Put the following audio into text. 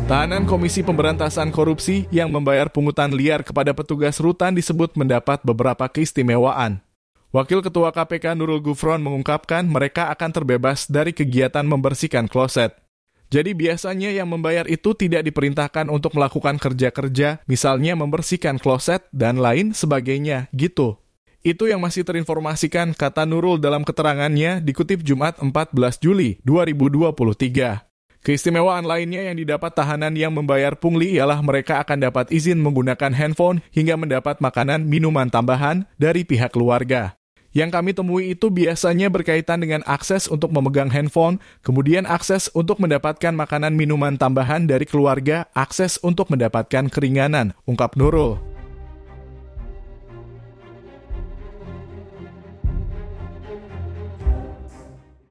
Tahanan Komisi Pemberantasan Korupsi yang membayar pungutan liar kepada petugas rutan disebut mendapat beberapa keistimewaan. Wakil Ketua KPK Nurul Gufron mengungkapkan mereka akan terbebas dari kegiatan membersihkan kloset. Jadi biasanya yang membayar itu tidak diperintahkan untuk melakukan kerja-kerja, misalnya membersihkan kloset dan lain sebagainya, gitu. Itu yang masih terinformasikan, kata Nurul dalam keterangannya dikutip Jumat 14 Juli 2023. Keistimewaan lainnya yang didapat tahanan yang membayar pungli ialah mereka akan dapat izin menggunakan handphone hingga mendapat makanan minuman tambahan dari pihak keluarga. Yang kami temui itu biasanya berkaitan dengan akses untuk memegang handphone, kemudian akses untuk mendapatkan makanan minuman tambahan dari keluarga, akses untuk mendapatkan keringanan, ungkap Nurul.